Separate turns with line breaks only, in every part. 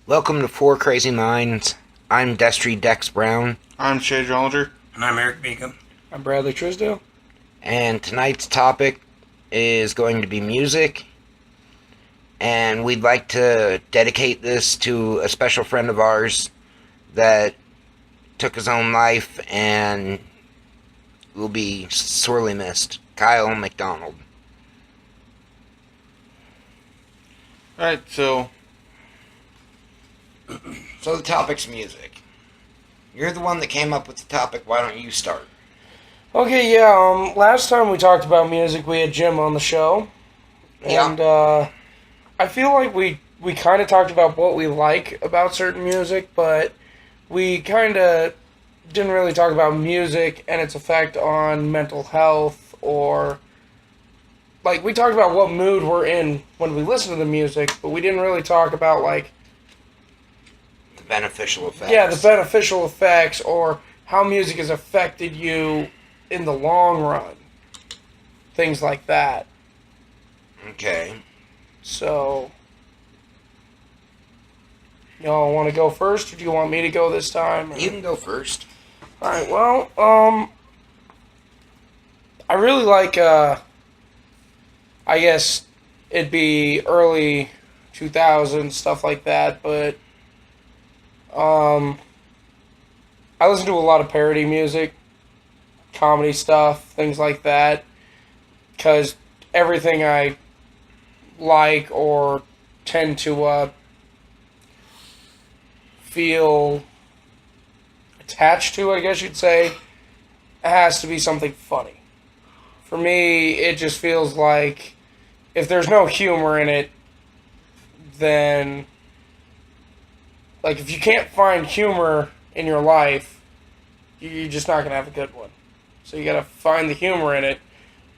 Welcome to Four Crazy Minds. I'm Destry Dex Brown,
I'm Shay Drollinger.
And I'm Eric Beacom.
I'm Bradley Trisdale.
and tonight's topic is going to be music. And we'd like to dedicate this to a special friend of ours that took his own life and will be sorely missed. Kyle McDonald.
Alright, so
So the topic's music. You're the one that came up with the topic. Why don't you start?
Okay, yeah, last time we talked about music, we had Jim on the show.
Yeah.
And, I feel like we kind of talked about what we like about certain music, but we kind of didn't really talk about music and its effect on mental health, or, like, we talked about what mood we're in when we listen to the music, but we didn't really talk about, like,
The beneficial effects.
yeah, the beneficial effects, or how music has affected you in the long run. Things like that.
Okay.
So, y'all want to go first, or do you want me to go this time? Or?
You can go first.
Alright, well, I really like, I guess it'd be early 2000s, stuff like that, but, I listen to a lot of parody music, comedy stuff, things like that, because everything I like or tend to feel attached to, I guess you'd say, it has to be something funny. For me, it just feels like if there's no humor in it, then, like, if you can't find humor in your life, you're just not going to have a good one. So you got to find the humor in it.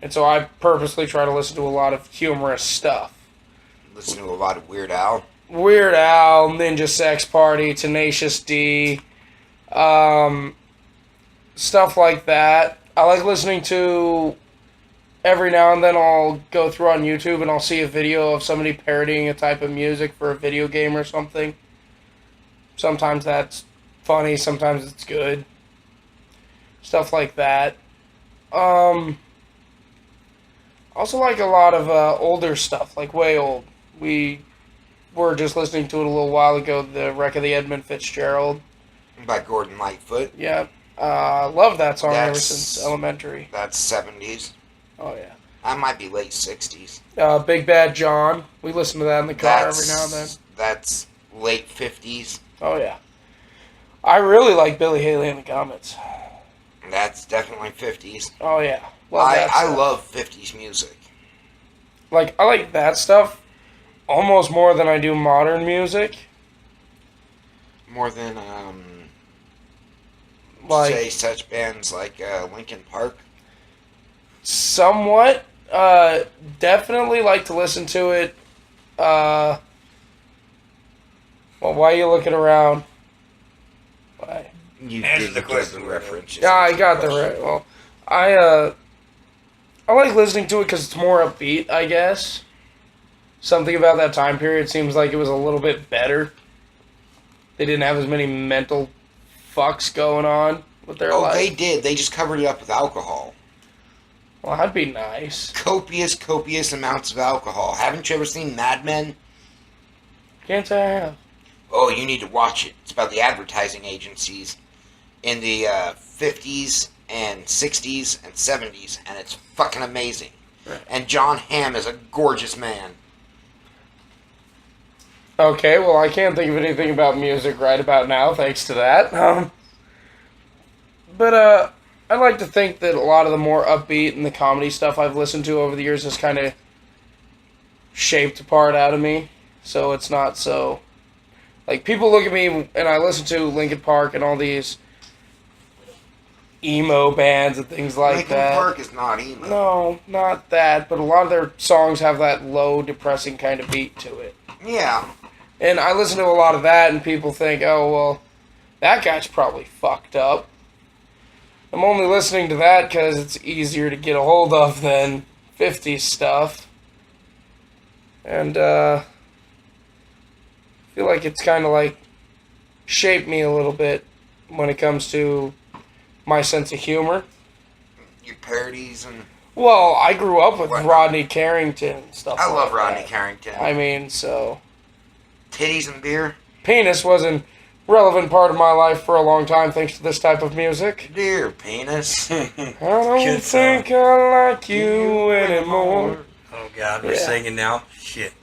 And so I purposely try to listen to a lot of humorous stuff.
Listen to a lot of Weird Al.
Weird Al, Ninja Sex Party, Tenacious D, stuff like that. I like listening to, every now and then I'll go through on YouTube and I'll see a video of somebody parodying a type of music for a video game or something. Sometimes that's funny, sometimes it's good. Stuff like that. Also like a lot of older stuff, like way old. We were just listening to it a little while ago, the Wreck of the Edmund Fitzgerald.
By Gordon Lightfoot.
Yeah, love that song ever
That's-
since elementary.
That's 70s.
Oh yeah.
That might be late 60s.
Big Bad John. We listen to that in the car every now and then.
That's late 50s.
Oh yeah. I really like Billy Haley and the Comets.
That's definitely 50s.
Oh yeah. Love that
I
stuff.
love 50s music.
Like, I like that stuff almost more than I do modern music.
More than,
Like,
say, such bands like Linkin Park.
somewhat. Definitely like to listen to it. Well, why are you looking around? Why?
You
Answer
did
the
give
question,
the
bro.
reference.
Yeah, I got the right. Well, I like listening to it because it's more upbeat, I guess. Something about that time period seems like it was a little bit better. They didn't have as many mental fucks going on with their
Oh,
life.
they did. They just covered it up with alcohol.
Well, that'd be nice.
Copious amounts of alcohol. Haven't you ever seen Mad Men?
Can't say I have.
Oh, you need to watch it. It's about the advertising agencies in the 50s and 60s and 70s, and it's fucking amazing.
Right.
And John Hamm is a gorgeous man.
Okay, well, I can't think of anything about music right about now, thanks to that. But I like to think that a lot of the more upbeat and the comedy stuff I've listened to over the years has kind of shaped a part out of me. So it's not so... Like, people look at me and I listen to Linkin Park and all these emo bands and things like
Linkin
that.
Park is not emo.
No, not that, but a lot of their songs have that low, depressing kind of beat to it.
Yeah.
And I listen to a lot of that, and people think, oh, well, that guy's probably fucked up. I'm only listening to that because it's easier to get a hold of than 50s stuff. And feel like it's kind of like shaped me a little bit when it comes to my sense of humor.
Your parodies and
Well, I grew up with
What?
Rodney Carrington and stuff.
I love
like
Rodney
that.
Carrington.
I mean, so
Titties and beer,
penis was a relevant part of my life for a long time, thanks to this type of music.
dear penis.
I don't
Good
think I like you anymore.
Oh God, we're
Yeah.
singing now. Shit.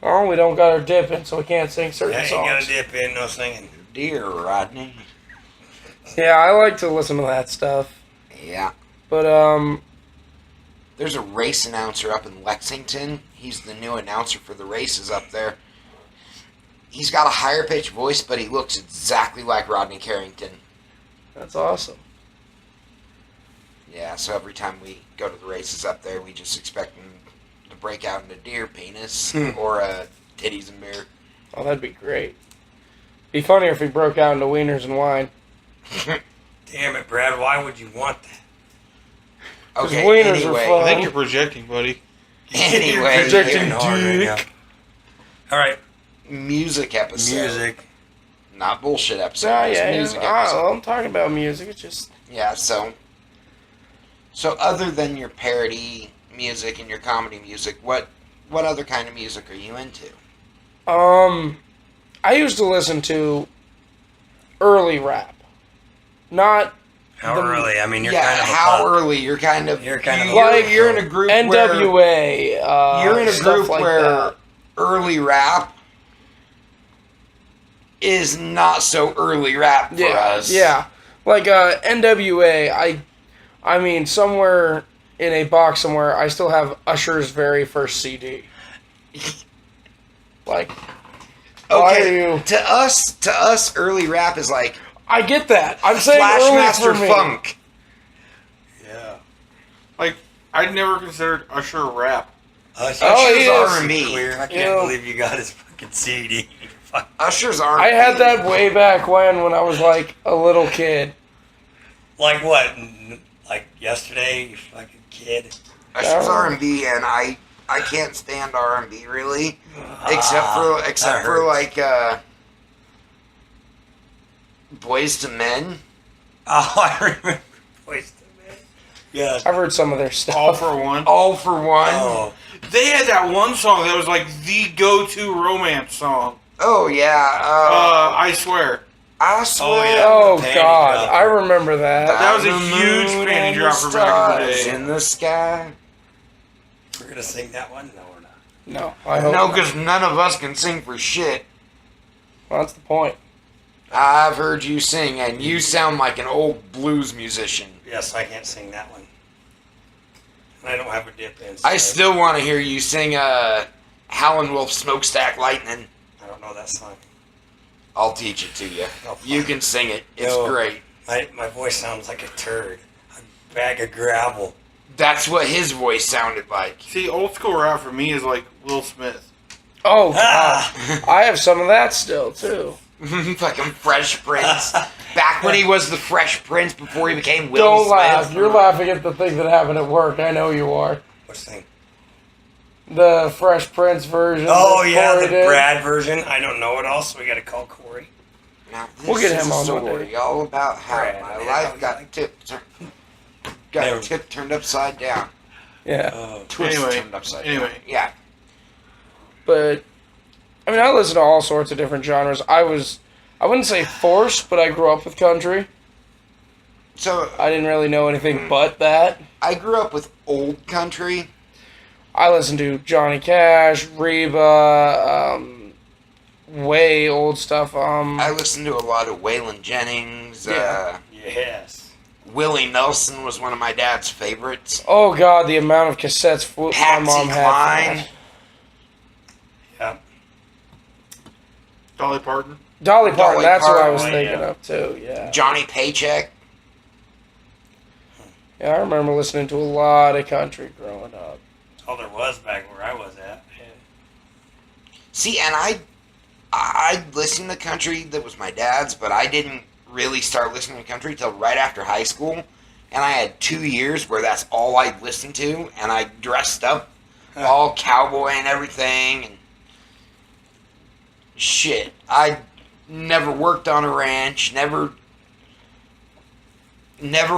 Oh, we don't got our dip in, so we can't sing certain
Yeah, you gotta
songs.
dip in, no singing.
Dear Rodney.
Yeah, I like to listen to that stuff.
Yeah.
But
There's a race announcer up in Lexington. He's the new announcer for the races up there. He's got a higher pitched voice, but he looks exactly like Rodney Carrington.
that's awesome.
Yeah, so every time we go to the races up there, we just expect him to break out into deer penis or titties and beer.
Oh, that'd be great. Be funnier if he broke out into wieners and wine.
Damn it, Brad. Why would you want that?
Okay,
wieners are
anyway.
fun.
I think you're projecting, buddy.
Anyway,
Projecting
here,
Hard right now. All right,
music episode.
music.
Not bullshit episode.
Oh,
just
yeah,
music
yeah.
episode.
I'm talking about music. It's just
Yeah, so other than your parody music and your comedy music, what other kind of music are you into?
I used to listen to early rap. Not
How
The-
early? I mean, you're
yeah,
kind of a
how
pop.
early? You're kind of
You're kind of a
you're,
pop.
you're in a group where
NWA.
you're in a
stuff
group
like
where
that.
early rap is not so early rap for us.
Yeah, like NWA. I mean, somewhere in a box somewhere, I still have Usher's very first CD. Like, why are
Okay.
you?
To us, early rap is like
I get that. I'm saying early
Flashmaster
for me.
Funk.
Yeah.
Like, I'd never considered Usher rap.
Usher.
Oh, he is.
R&B.
Clear. I can't
Yeah.
believe you got his fucking CD. Fuck.
Usher's R&B.
I had that way back when I was like a little kid.
Like what? Like yesterday, you fucking kid.
Usher's
Yeah.
R&B, and I can't stand R&B really, except for
that hurts.
like Boys to Men.
Oh, I remember. Boys to Men. Yeah.
I've heard some of their stuff.
All for one.
All for One.
Oh,
They had that one song that was like the go-to romance song.
Oh yeah.
I swear.
I swear.
yeah.
Oh
Panty
God,
dropper.
I remember that.
That was a
The
huge
moon
panty
and the
dropper back in the
stars
day.
in the sky.
we're gonna sing that one? No, we're not.
No, I hope
No,
not.
because none of us can sing for shit.
Well, that's the point.
I've heard you sing, and you sound like an old blues musician.
Yes, I can't sing that one. And I don't have a dip in.
I
so
still want to hear you sing Howlin' Wolf Smokestack Lightning.
I don't know that song.
I'll teach it to you.
Oh,
You
fuck.
can sing it. It's
Yo.
great.
My voice sounds like a turd. A bag of gravel.
That's what his voice sounded like.
See, old school rap for me is like Will Smith.
Oh God,
Ah!
I have some of that still too.
Fucking Fresh Prince. Back when he was the Fresh Prince before he became Will
Don't
Smith.
laugh. You're laughing at the thing that happened at work. I know you are.
Which thing?
The Fresh Prince version.
Oh
that
yeah,
Corey
the
did.
Brad version. I don't know it all, so we gotta call Corey.
Now, this
We'll get
is
him
a
on one
story
day.
all about how
Brad,
my
man,
life
I
got
like- Never-
tip turned upside down.
Yeah,
Oh,
Twist
Anyway,
turned upside
anyway.
down. Yeah.
but I mean, I listen to all sorts of different genres. I wouldn't say forced, but I grew up with country.
So
I didn't really know anything but that.
I grew up with old country.
I listened to Johnny Cash, Reba, way old stuff.
I listened to a lot of Waylon Jennings.
Yeah.
yes.
Willie Nelson was one of my dad's favorites.
Oh God, the amount of cassettes my
Patsy
mom had.
Cline.
Yeah.
Dolly Parton.
Dolly Parton,
Dolly
that's what I was
Parton,
thinking
yeah.
of too. Yeah.
Johnny Paycheck.
Yeah, I remember listening to a lot of country growing up.
All there was back where I was at. Yeah.
See, and I listened to country that was my dad's, but I didn't really start listening to country till right after high school. And I had 2 years where that's all I listened to, and I dressed up all cowboy and everything, and shit, I never worked on a ranch, never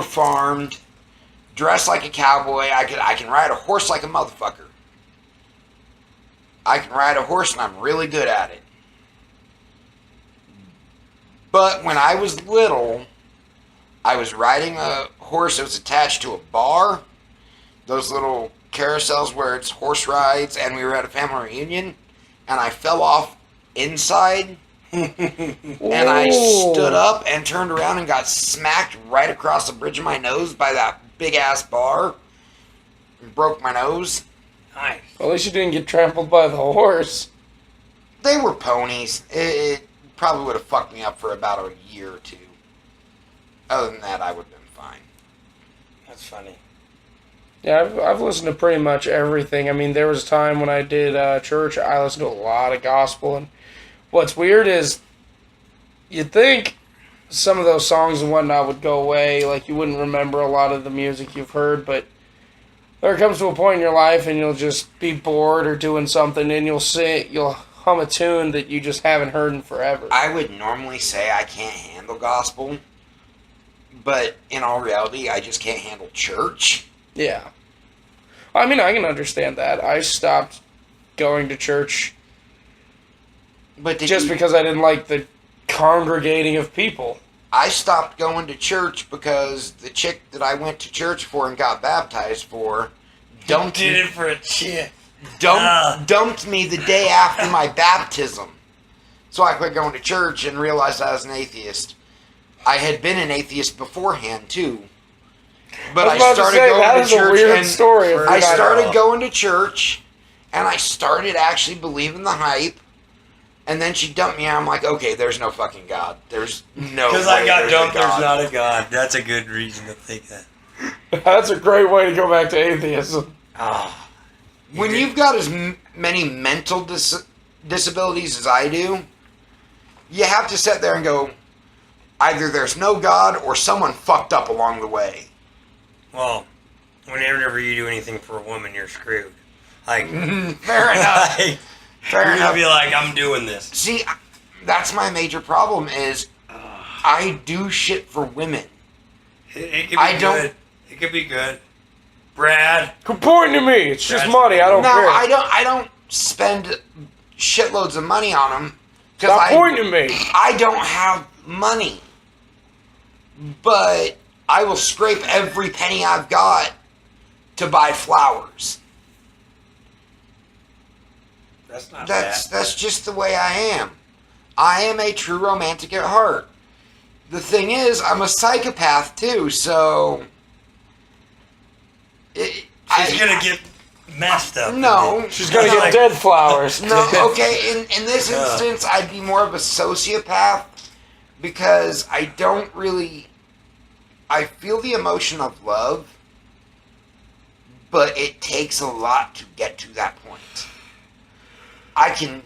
farmed, dressed like a cowboy. I can ride a horse like a motherfucker. I can ride a horse and I'm really good at it. But when I was little, I was riding a horse that was attached to a bar. Those little carousels where it's horse rides, and we were at a family reunion, and I fell off inside, and I stood up and turned around and got smacked right across the bridge of my nose by that big-ass bar, and broke my nose.
Nice.
At least you didn't get trampled by the horse.
They were ponies. It probably would have fucked me up for about a year or two. Other than that, I would have been fine.
That's funny.
Yeah, I've listened to pretty much everything. I mean, there was a time when I did church, I listened to a lot of gospel. And what's weird is you'd think some of those songs and whatnot would go away. Like, you wouldn't remember a lot of the music you've heard. But there comes to a point in your life and you'll just be bored or doing something and you'll hum a tune that you just haven't heard in forever.
I would normally say I can't handle gospel. But in all reality, I just can't handle church.
Yeah. I mean, I can understand that. I stopped going to church
But
because I didn't like the congregating of people.
I stopped going to church because the chick that I went to church for and got baptized for dumped
Did it for a chick.
dumped me the day after my baptism. So I quit going to church and realized I was an atheist. I had been an atheist beforehand, too. But I started going to church, and
story.
I started going to church, and I started actually believing the hype. And then she dumped me, and I'm like, okay, there's no fucking God. There's no.
Because I got dumped, there's not a God. That's a good reason to think that.
That's a great way to go back to atheism.
Ah.
When you've got as many mental disabilities as I do, you have to sit there and go, either there's no God or someone fucked up along the way.
Well, whenever you do anything for a woman, you're screwed. Like,
Fair enough.
like,
Fair
you're
enough.
gonna be like, I'm doing this.
See, that's my major problem is I do shit for women.
It could be
I don't-
good. It could be good. Brad.
Quit pointing to me. It's just
That's
money. I don't
No,
care.
I don't spend shitloads of money on them.
Stop pointing to me.
I don't have money. But I will scrape every penny I've got to buy flowers.
That's not bad.
That's just the way I am. I am a true romantic at heart. The thing is, I'm a psychopath too, so
She's gonna get messed up.
No.
She's gonna get dead flowers.
No, okay, in this instance, I'd be more of a sociopath because I don't really... I feel the emotion of love, but it takes a lot to get to that point. I can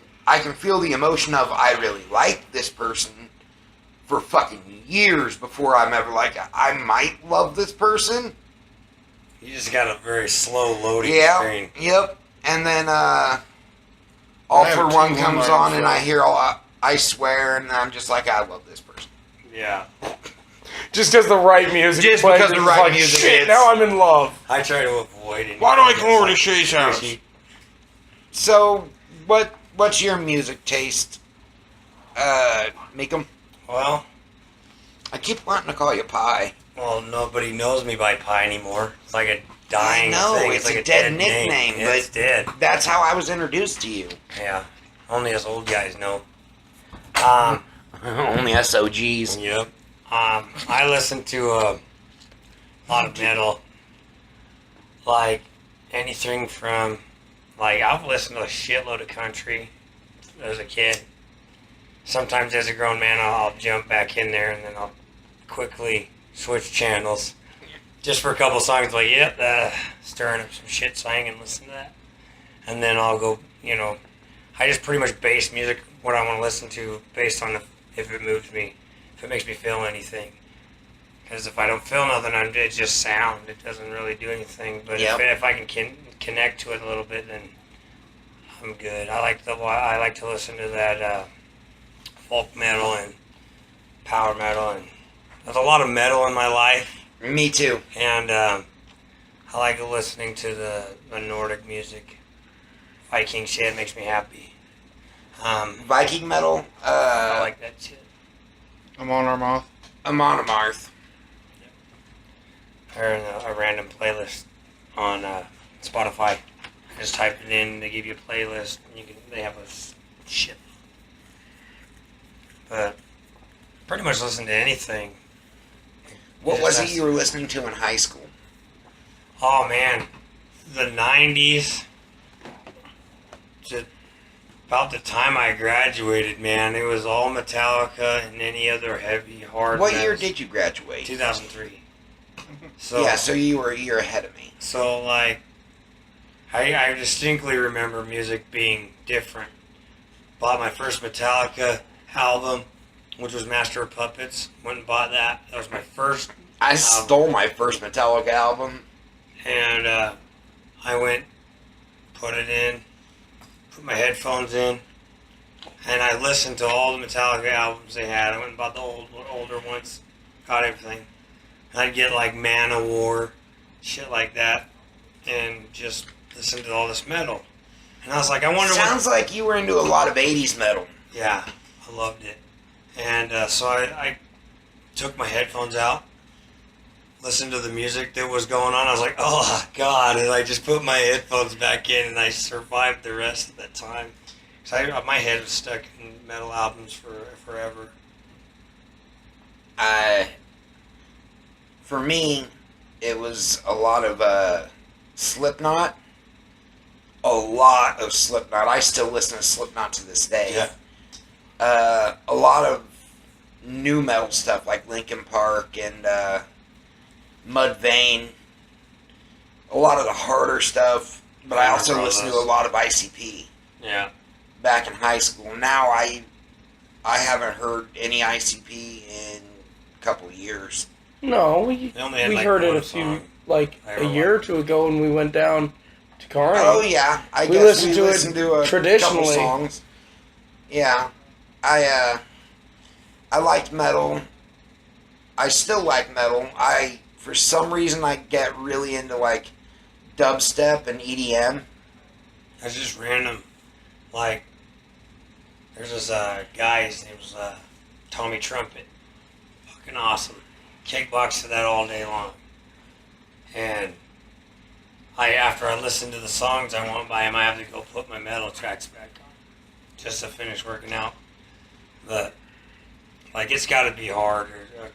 feel the emotion of I really like this person for fucking years before I'm ever like, I might love this person.
You just got a very slow loading screen.
Yep. And then All
I have
For
two
One
on
comes
my
on and I
phone.
hear I swear and I'm just like, I love this person.
Yeah.
Just because the right music
Just
plays,
because the
it's
right
like,
music
shit,
hits.
now I'm in love.
I try to avoid it.
Why do I come over to Shay's house?
So, what's your music taste? Meekum?
Well,
I keep wanting to call you Pie.
nobody knows me by Pie anymore. It's like a dying
I know,
thing.
it's
like
a
a
dead
name.
nickname,
It's
but-
dead.
That's how I was introduced to you.
Yeah. Only us old guys know.
Only SOGs.
Yep. I listen to a lot of metal. Like anything from, like, I've listened to a shitload of country as a kid. Sometimes as a grown man, I'll jump back in there and then I'll quickly switch channels. Just for a couple songs, like, stirring up some shit so I can listen to that. And then I'll go, I just pretty much base music, what I want to listen to, based on if it moves me, if it makes me feel anything. Because if I don't feel nothing, it's just sound. It doesn't really do anything. But
Yep.
if I can connect to it a little bit, then I'm good. I like to listen to that folk metal and power metal, and there's a lot of metal in my life,
Me too.
and I like listening to the Nordic music. Viking shit makes me happy.
Viking metal.
I like that shit.
I'm on our mouth.
Amon Amarth.
Or a random playlist on Spotify. Just type it in, they give you a playlist, and they have a shit. But pretty much listen to anything.
What was it you were listening to in high school?
Oh man, the 90s. About the time I graduated, man, it was all Metallica and any other heavy, hard
What year
metals.
did you graduate?
2003. So,
Yeah, so you were a year ahead of me.
So, like, I distinctly remember music being different. Bought my first Metallica album, which was Master of Puppets. Went and bought that. That was my first.
I stole my first Metallica album.
And I went, put it in, put my headphones in, and I listened to all the Metallica albums they had. I went and bought the older ones, got everything. And I'd get like Man-O-War, shit like that, and just listen to all this metal. And I was like, I wonder
Sounds like you were into a lot of 80s metal.
Yeah, I loved it. And so I took my headphones out, listened to the music that was going on. I was like, oh, God. And I just put my headphones back in, and I survived the rest of that time. Because my head was stuck in metal albums for forever.
For me, it was a lot of Slipknot. A lot of Slipknot. I still listen to Slipknot to this day.
Yeah.
A lot of new metal stuff like Linkin Park and Mudvayne. A lot of the harder stuff, but I also listened to a lot of ICP.
Yeah.
Back in high school. Now I haven't heard any ICP in a couple of years.
No, we
They only had,
heard it
one
a few,
song.
like
I
a
heard
year or two ago when we went down to Kearney.
Oh yeah, I
We
guess
listened
we
to it
listened to a
traditionally.
couple songs. Yeah, I liked metal. I still like metal. For some reason I get really into like dubstep and EDM.
That's just random. Like, there's this guy, his name's Tommy Trumpet. Fucking awesome. Kickbox to that all day long. And after I listen to the songs I want by him, I have to go put my metal tracks back on just to finish working out. But, like, it's got to be hard. Or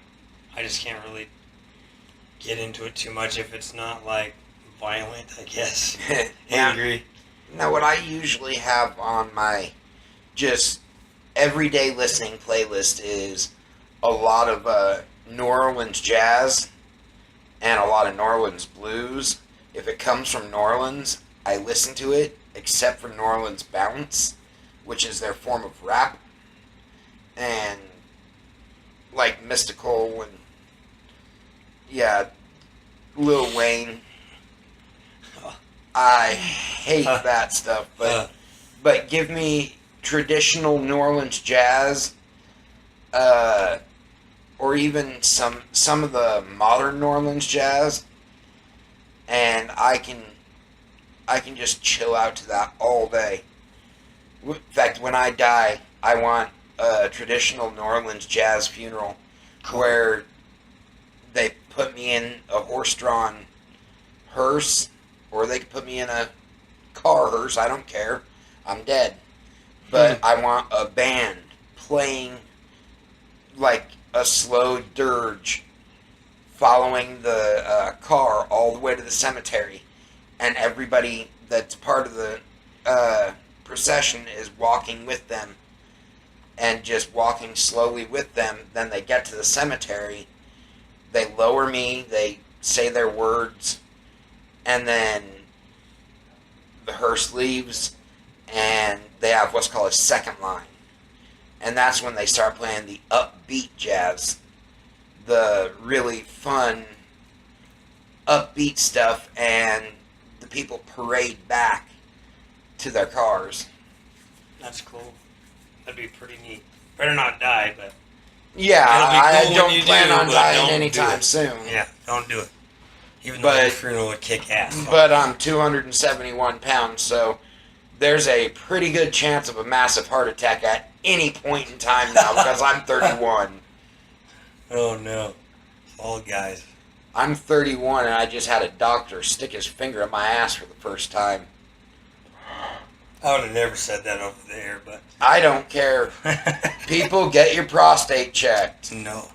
I just can't really get into it too much if it's not, like, violent, I guess. Angry.
Now, what I usually have on my just everyday listening playlist is a lot of New Orleans jazz and a lot of New Orleans blues. If it comes from New Orleans, I listen to it, except for New Orleans bounce, which is their form of rap, and like Mystical and yeah, Lil Wayne. I hate that stuff, but give me traditional New Orleans jazz, or even some of the modern New Orleans jazz, and I can just chill out to that all day. In fact, when I die, I want a traditional New Orleans jazz funeral where they put me in a horse-drawn hearse, or they could put me in a car hearse. I don't care. I'm dead. But I want a band playing like a slow dirge following the car all the way to the cemetery. And everybody that's part of the procession is walking with them. And just walking slowly with them. Then they get to the cemetery. They lower me. They say their words. And then the hearse leaves, and they have what's called a second line. And that's when they start playing the upbeat jazz, the really fun, upbeat stuff, and the people parade back to their cars.
That's cool. That'd be pretty neat. Better not die, but
Yeah,
It'll be
I
cool when
don't
you
plan
do,
on
but
dying
don't do
anytime
it.
soon.
yeah, don't do it. Even though
But-
your funeral would kick ass.
But I'm 271 pounds, so there's a pretty good chance of a massive heart attack at any point in time now because I'm 31.
Oh no, all guys.
I'm 31 and I just had a doctor stick his finger in my ass for the first time.
I would have never said that over there, but
I don't care. People, get your prostate checked.
no,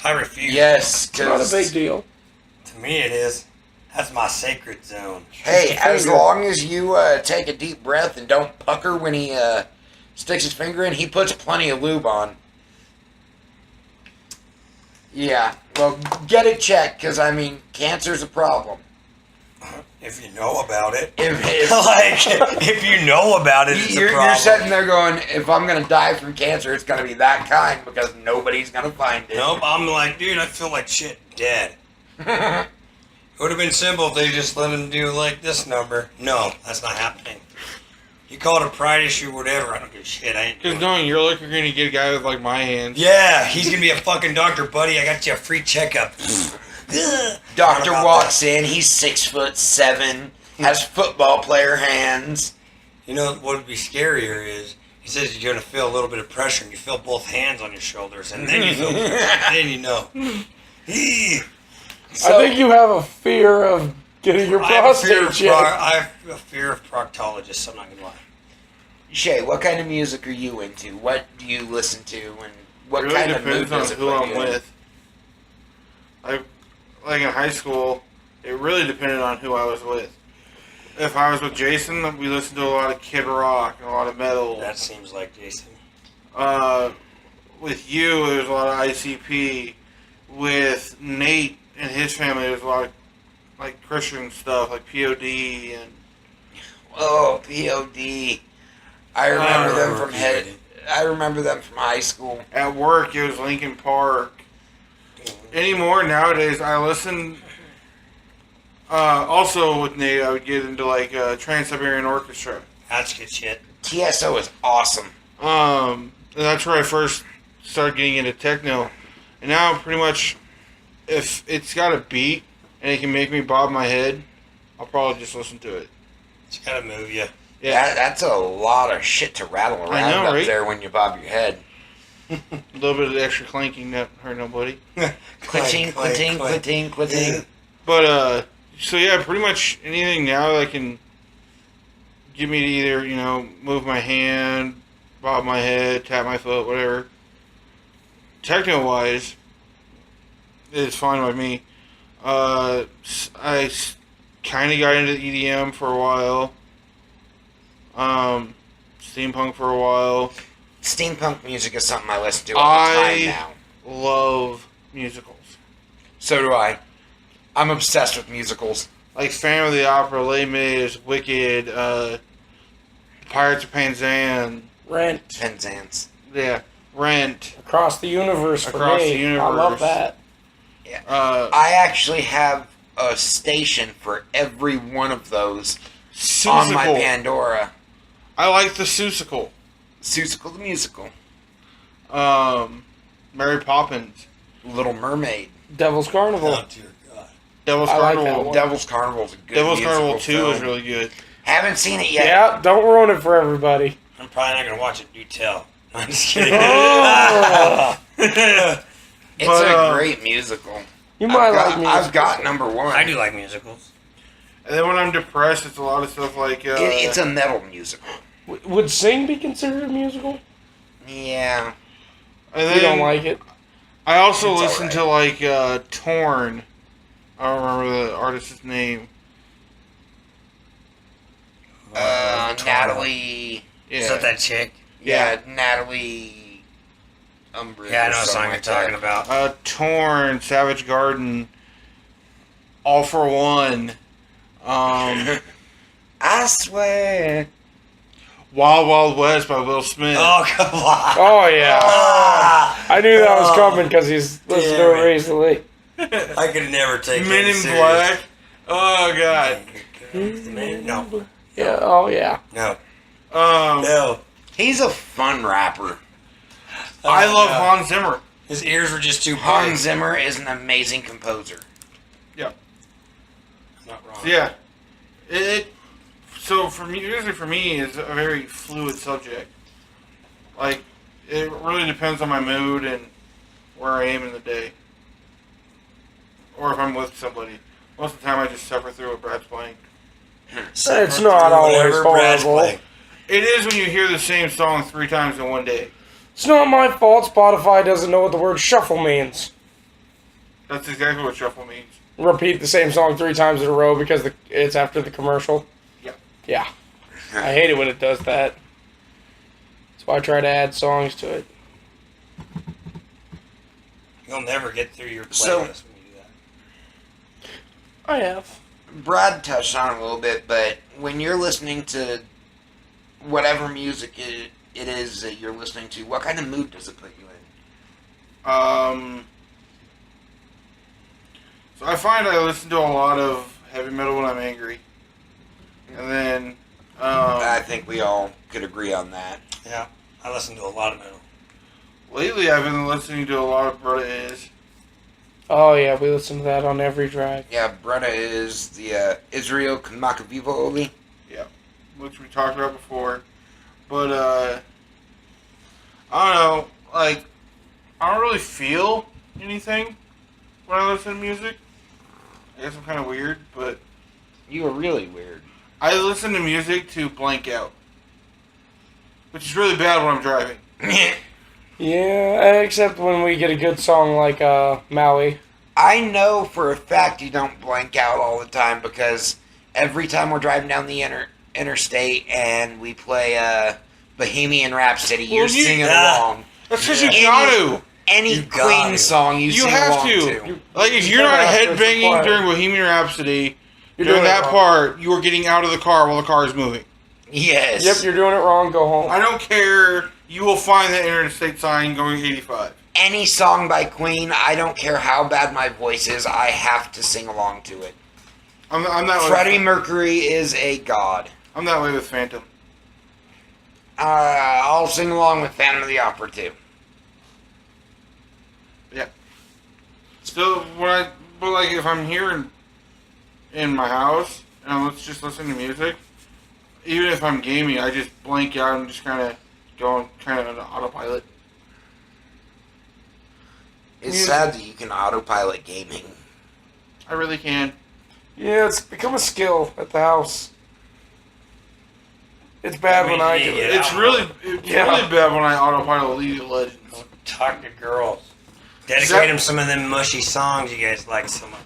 I refuse.
Yes,
It's not a
because
big deal.
To me, it is. That's my sacred zone.
hey,
Just a
as
finger.
long as you take a deep breath and don't pucker when he sticks his finger in, he puts plenty of lube on. Yeah, well, get it checked, because, I mean, cancer's a problem.
If you know about it.
If
Like, if you know about it, it's a
you're
problem.
sitting there going, if I'm going to die from cancer, it's going to be that kind, because nobody's going to find it.
Nope, I'm like, dude, I feel like shit dead. It would have been simple if they just let him do like this number. No, that's not happening. You call it a pride issue, whatever. I don't give a shit. I ain't.
Because
doing it.
knowing you're like, you're going to get a guy with like my hands.
Yeah, he's gonna be a fucking doctor, buddy. I got you a free checkup.
Doctor
What about
walks in, he's 6'7", has football player hands.
You know what would be scarier is he says you're gonna feel a little bit of pressure, and you feel both hands on your shoulders, and then you feel, then you know.
So,
I think you have a fear of getting your
I have a fear
prostate
of
checked.
I have a fear of proctologists. I'm not gonna lie.
Shay, what kind of music are you into? What do you listen to, and what
It really
kind of mood
depends on
does it
who
put
I'm
you in?
with. Like in high school, it really depended on who I was with. If I was with Jason, we listened to a lot of Kid Rock and a lot of metal.
That seems like Jason.
With you, there's a lot of ICP. With Nate and his family, there's a lot of like Christian stuff, like POD and
Oh, POD. I remember them from
POD.
I remember them from high school.
at work it was Linkin Park. Anymore nowadays, I listen. Also with Nate, I would get into like Trans-Siberian Orchestra.
That's good shit.
TSO is awesome.
And that's where I first started getting into techno. And now, pretty much, if it's got a beat and it can make me bob my head, I'll probably just listen to it.
It's gotta move you.
Yeah, that's a lot of shit to rattle around
know,
up
right?
there when you bob your head.
A little bit of extra clanking, not hurt nobody.
Clinking, clinking, clinking, clinking.
But, so yeah, pretty much anything now that can get me to either, move my hand, bob my head, tap my foot, whatever. Techno-wise, it's fine by me. I kind of got into EDM for a while. Steampunk for a while.
Steampunk music is something I listen to all the time now.
Love musicals.
So do I. I'm obsessed with musicals.
Like Phantom of the Opera, Les Mis, Wicked, Pirates of Penzance,
Rent.
Penzance.
yeah, Rent.
Across the universe for
Across
me.
the universe.
I love that.
Yeah.
Uh,
I actually have a station for every one of those on my
Seussical.
Pandora.
I like the Seussical.
Seussical the Musical.
Mary Poppins.
Little Mermaid.
Devil's Carnival.
Oh dear God.
Devil's
I like that
Carnival.
one.
Devil's Carnival's a good
Devil's
musical
Carnival 2
film.
is really good.
Haven't seen it yet.
Yeah, don't ruin it for everybody.
I'm probably not gonna watch it. Do tell. I'm just kidding.
Oh.
It's
But,
a great musical.
You might
I've
like
got,
me.
I've got number one.
I do like musicals.
And then when I'm depressed, it's a lot of stuff like...
It's a metal musical.
Would Sing be considered a musical?
Yeah.
and
You
then
don't like it?
I also
It's
listen to like Torn. I don't remember the artist's name.
Natalie.
Yeah.
Is that that chick?
Yeah, Natalie. Umbridge.
Yeah, I know
or
what
something
song you're
like
talking
that.
about.
Torn, Savage Garden, All for One,
I swear.
Wild Wild West by Will Smith.
Oh come on.
Oh, yeah.
Ah,
I knew that was coming because he's listened to
damn
it
it.
recently.
I could never take
Men
that
in
serious.
Black. Oh God.
No.
Yeah, oh, yeah.
No.
Um,
No.
He's a fun rapper.
I love
yeah.
Hans Zimmer.
His ears were just too big.
Hans Zimmer is an amazing composer.
Not wrong.
Yeah. So for me, music for me is a very fluid subject. Like, it really depends on my mood and where I am in the day. Or if I'm with somebody. Most of the time I just suffer through what Brad's playing.
It's not always
Whatever Brad's
horrible.
playing.
It is when you hear the same song 3 times in one day.
It's not my fault Spotify doesn't know what the word shuffle means.
That's exactly what shuffle means.
Repeat the same song 3 times in a row because it's after the commercial.
Yeah.
Yeah. I hate it when it does that. That's why I try to add songs to it.
You'll never get through your playlist
So-
when you do that.
I have.
Brad touched on it a little bit, but when you're listening to whatever music it is that you're listening to, what kind of mood does it put you in?
So I find I listen to a lot of heavy metal when I'm angry. And then,
I think we all could agree on that.
Yeah, I listen to a lot of metal.
lately I've been listening to a lot of Brother Is.
Oh, yeah, we listen to that on every drive.
Yeah, Bretta is the Israel Kamakaviva.
Which we talked about before. But, I don't know, like, I don't really feel anything when I listen to music. I guess I'm kind of weird, but
You were really weird.
I listen to music to blank out. Which is really bad when I'm driving.
Yeah, except when we get a good song like Maui.
I know for a fact you don't blank out all the time because every time we're driving down the interstate and we play Bohemian Rhapsody, you're
Well, you-
singing
Yeah.
along.
That's because you
Any-
got to.
Any
You got
Queen
to.
song you
You
sing
have
along
to. Like, if you're
You
not
have to
headbanging
supply.
during Bohemian Rhapsody,
You're
during
doing it
that
wrong.
part, you are getting out of the car while the car is moving.
Yes.
Yep, you're doing it wrong. Go home.
I don't care. You will find that interstate sign going 85.
Any song by Queen, I don't care how bad my voice is, I have to sing along to it.
I'm that way.
Freddie Mercury is a god.
I'm that way with Phantom.
I'll sing along with Phantom of the Opera too.
So but like if I'm here in my house and I'm just listening to music, even if I'm gaming, I just blank out and just kind of go kind of on autopilot.
It's
Music.
sad that you can autopilot gaming.
I really can.
Yeah, it's become a skill at the house. It's bad when I do
Yeah.
it.
It's really bad when I autopilot League of Legends.
Talk to girls. Dedicate
that-
them some of them mushy songs you guys like so much.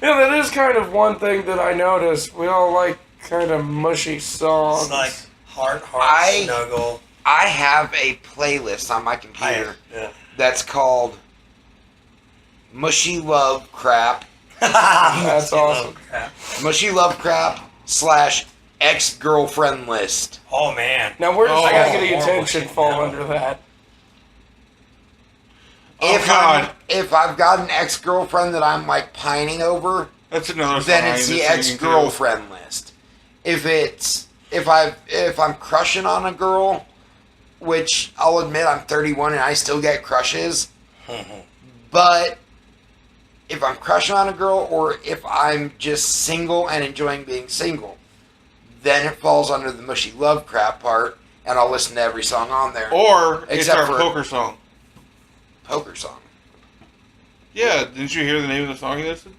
Yeah, that is kind of one thing that I noticed. We all like kind of mushy songs.
It's like heart,
I-
snuggle.
I have a playlist on my computer
Yeah.
that's called Mushy Love Crap.
That's awesome.
Mushy Love Crap / ex-girlfriend list.
Oh man.
Now, where does
Oh,
Faggoty
horrible
Attention
shit
fall
now.
under that?
Oh,
if
God.
if I've got an ex-girlfriend that I'm like pining over,
That's another
then
song
it's
I'm
the
singing to.
ex-girlfriend list. If I'm crushing on a girl, which I'll admit I'm 31 and I still get crushes, but if I'm crushing on a girl or if I'm just single and enjoying being single, then it falls under the mushy love crap part, and I'll listen to every song on there.
Or it's
Except
our
for-
poker song.
Poker song.
Yeah, didn't you hear the name of the song you listed?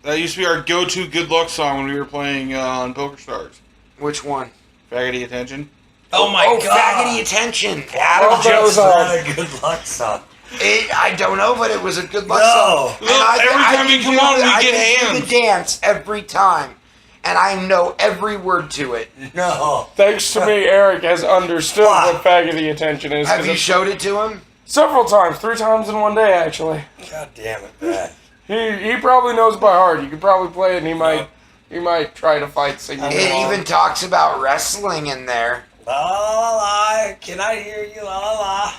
That used to be our go-to good luck song when we were playing on Poker Stars.
Which one?
Faggoty Attention.
Oh my
oh,
god.
Faggoty Attention.
Oh,
Adam
that
Jones.
was
Not a good luck song.
I don't know, but it was a good luck
No.
song. And
Look, every time
can
you come
do
on,
the-
we
I
get
can do
hands.
the dance every time, and I know every word to it.
No.
Thanks to me, Eric has understood
Fuck.
what Faggoty Attention is.
Have
'cause
you
it's
showed it to him?
several times, 3 times in one day, actually.
God damn it, man.
He probably knows by heart. You could probably play it, and he might try to fight singing
It
along.
even talks about wrestling in there.
La la la la. Can I hear you? La la la.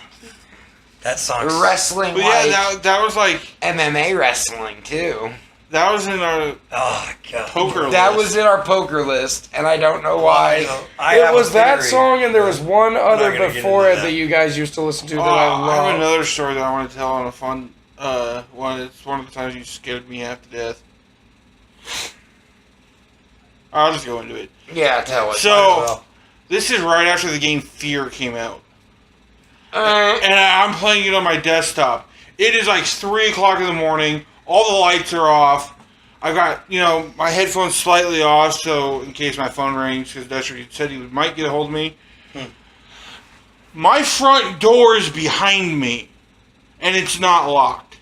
That song's
Wrestling
But
like
yeah, that was like
MMA wrestling too.
That was in our
Oh god.
poker list.
That was in our poker list, and I don't know why. It was that song, and there was one other before it that you guys used to listen to that I love.
I have another story that I want to tell on a fun one. It's one of the times you scared me half to death. I'll just go into it.
Yeah, tell it.
So, this is right after the game Fear came out. And I'm playing it on my desktop. It is like 3 o'clock in the morning. All the lights are off. I've got, my headphones slightly off, so in case my phone rings, because Dutcher said he might get a hold of me. My front door is behind me, and it's not locked.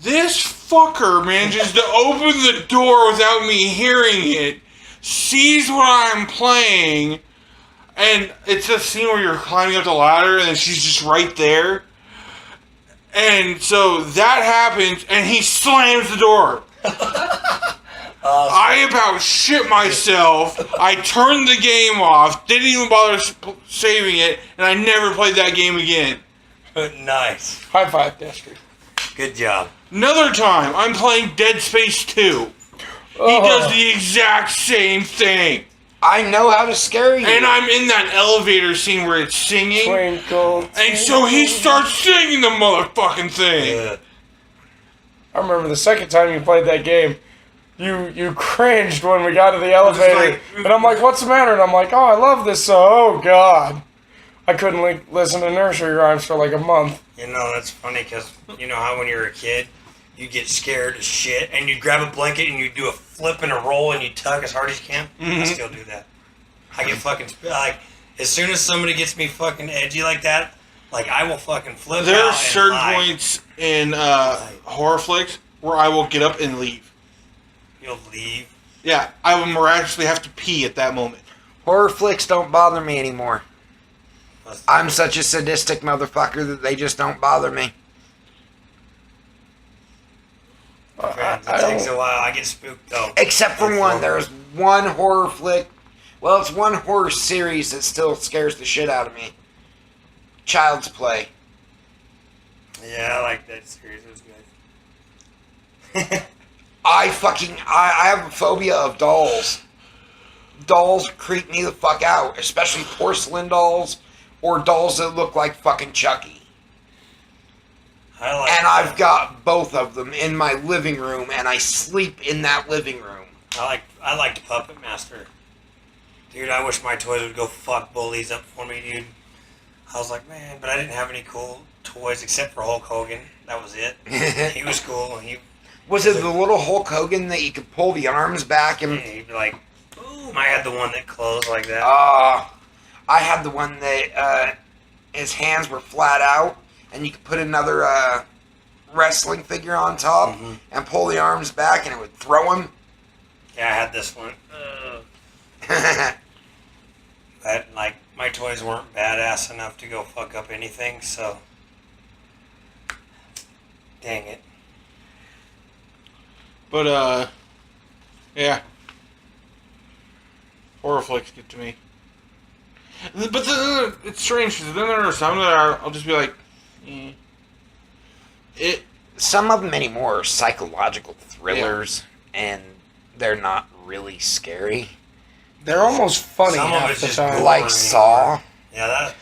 This fucker manages to open the door without me hearing it, sees what I'm playing, and it's a scene where you're climbing up the ladder, and then she's just right there. And so that happens, and he slams the door. I about shit myself. I turned the game off, didn't even bother saving it, and I never played that game again.
Nice.
High five, Destry.
Good job.
Another time, I'm playing Dead Space 2. He does the exact same thing.
I know how to scare you.
And I'm in that elevator scene where it's singing.
Twinkle,
And so he starts singing the motherfucking thing.
Yeah.
I remember the second time you played that game, you cringed when we got to the elevator, and I'm like, what's the matter? And I'm like, oh, I love this song. Oh, God. I couldn't listen to nursery rhymes for like a month.
That's funny because you know how when you're a kid, you get scared as shit, and you grab a blanket and you do a flip and a roll and you tug as hard as you can. I still do that. I get fucking as soon as somebody gets me fucking edgy like that, I will fucking flip.
There
out
are certain
and
points in horror flicks where I will get up and leave.
You'll leave.
Yeah, I will miraculously have to pee at that moment.
Horror flicks don't bother me anymore. I'm such a sadistic motherfucker that they just don't bother me.
It takes a while. I get spooked though.
Except for one. There's one horror flick. Well, it's one horror series that still scares the shit out of me. Child's Play.
Yeah, I like that series. It was good.
I have a phobia of dolls. Dolls creep me the fuck out, especially porcelain dolls or dolls that look like fucking Chucky. And I've got both of them in my living room, and I sleep in that living room.
I liked Puppet Master. Dude, I wish my toys would go fuck bullies up for me, dude. I was like, man, but I didn't have any cool toys except for Hulk Hogan. That was it. He was cool.
Was it the little Hulk Hogan that you could pull the arms back and...
he'd be like, boom. I had the one that closed like that.
I had the one that his hands were flat out, and you could put another wrestling figure on top and pull the arms back, and it would throw him.
Yeah, I had this one. That, my toys weren't badass enough to go fuck up anything, so... Dang it.
But, yeah. Horror flicks get to me. But then, it's strange, because then there are some that I'll just be like,
Some of them anymore are psychological thrillers, and they're not really scary.
They're almost funny
Some of
half
it's
the
just
time.
boring.
Like Saw.
Yeah,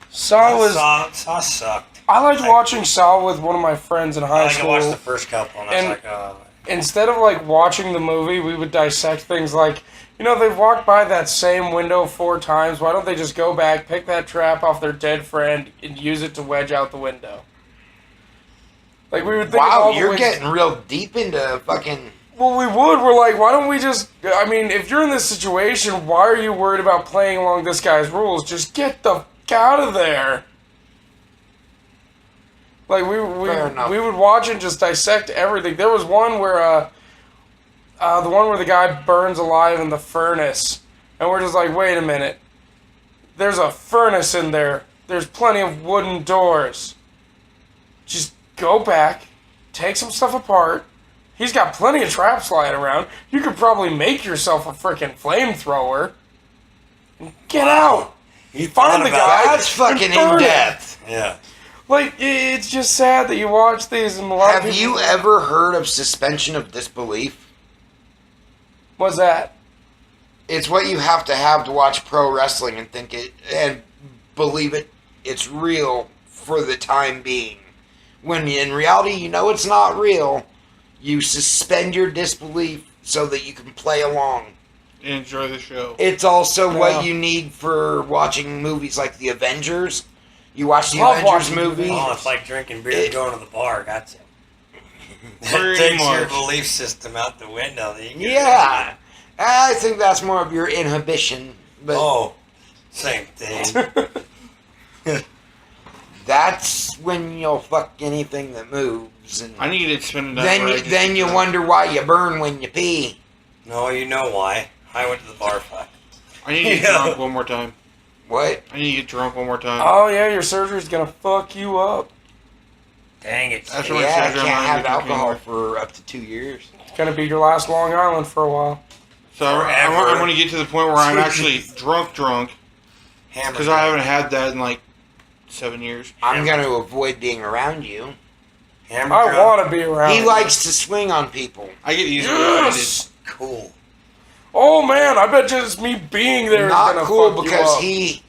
Saw
sucked.
I liked watching Saw with one of my friends in high
I
school.
watched the first couple, and I was
And-
like, oh.
Instead of watching the movie, we would dissect things like, they've walked by that same window 4 times. Why don't they just go back, pick that trap off their dead friend, and use it to wedge out the window? We would think of all
Wow,
the
you're
ways-
getting real deep into fucking...
Well, we would. We're like, why don't we just... I mean, if you're in this situation, why are you worried about playing along this guy's rules? Just get the f*** out of there. We would watch and just dissect everything. There was one where, the one where the guy burns alive in the furnace. And we're just like, wait a minute. There's a furnace in there. There's plenty of wooden doors. Just go back, take some stuff apart. He's got plenty of traps lying around. You could probably make yourself a freaking flamethrower. Get out.
You
Find the guy.
That's fucking
and burn it.
in-depth.
Yeah.
Like, it's just sad that you watch these and a lot of
Have
people...
you ever heard of suspension of disbelief?
What's that?
It's what you have to watch pro wrestling and think it and believe it's real for the time being. When in reality, you know it's not real. You suspend your disbelief so that you can play along.
Enjoy the show.
It's also
Yeah.
what you need for watching movies like The Avengers. You watch the
Love
Avengers
watching
movie.
Oh, it's like drinking beer and going to the bar. Gotcha.
Pretty
It takes your
much.
belief system out the window. You can-
Yeah. I think that's more of your inhibition. But
Oh, same thing.
that's when you'll fuck anything that moves. And
I need it spinning that
then you wonder why you burn when you pee.
No, you know why. I went to the bar. Fuck.
I need to get
Yeah.
drunk one more time.
What?
I need to get drunk one more time.
Oh, yeah, your surgery's gonna fuck you up.
Dang it.
That's what
Yeah, I
my
can't
surgery on
have
my
alcohol for up to 2 years.
It's gonna be your last Long Island for a while.
So I want to get to the point where I'm actually drunk
Hammer.
because I haven't had that in like 7 years.
I'm going to avoid being around you.
Hammer
I
drunk.
want to be around
He
you.
likes to swing on people.
I get easily
Yes!
Cool.
Oh, man, I bet just me being there is
Not
gonna
cool
fuck
because
you up.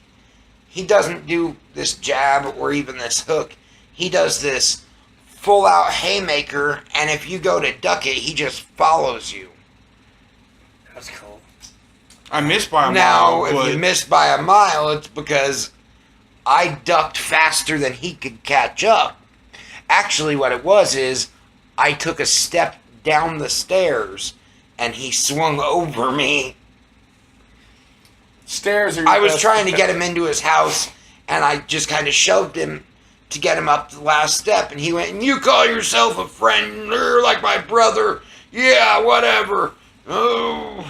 he doesn't do this jab or even this hook. He does this full out haymaker, and if you go to duck it, he just follows you.
That's cool.
I missed by a
Now,
mile,
if
but
you missed by a mile, it's because I ducked faster than he could catch up. Actually, what it was is I took a step down the stairs and he swung over me.
Stairs are your
I was
best
trying to get
defense.
him into his house and I just kind of shoved him to get him up the last step. And he went, "And you call yourself a friend? You're like my brother. Yeah, whatever."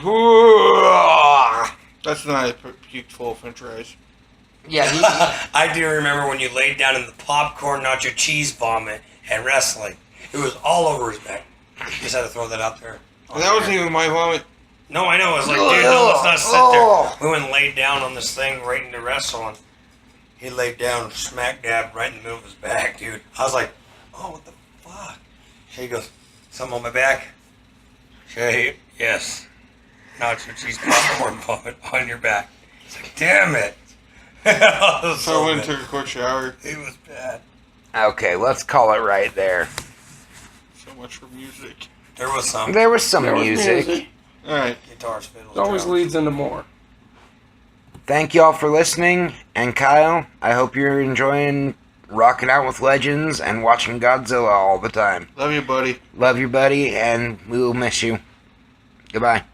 Oh,
that's the night I puked full of french fries.
yeah,
I do remember when you laid down in the popcorn nacho cheese vomit at wrestling. It was all over his back. Just had to throw that out there.
And that wasn't even my vomit.
No, I know. I was like, dude, no, let's not sit there.
Oh.
We went and laid down on this thing right into wrestling. He laid down, smack dab, right in the middle of his back, dude. I was like, oh, what the fuck? He goes, something on my back? Shay, yes. Nacho cheese popcorn vomit on your back. He's like, damn it.
So I went and took a quick shower.
It was bad.
Okay, let's call it right there.
So much for music.
There was some
There was some
There was
music.
Alright.
guitars, fiddles,
It always
drums.
leads into more.
Thank y'all for listening. And Kyle, I hope you're enjoying rocking out with legends and watching Godzilla all the time.
Love you, buddy.
Love you, buddy, and we will miss you. Goodbye.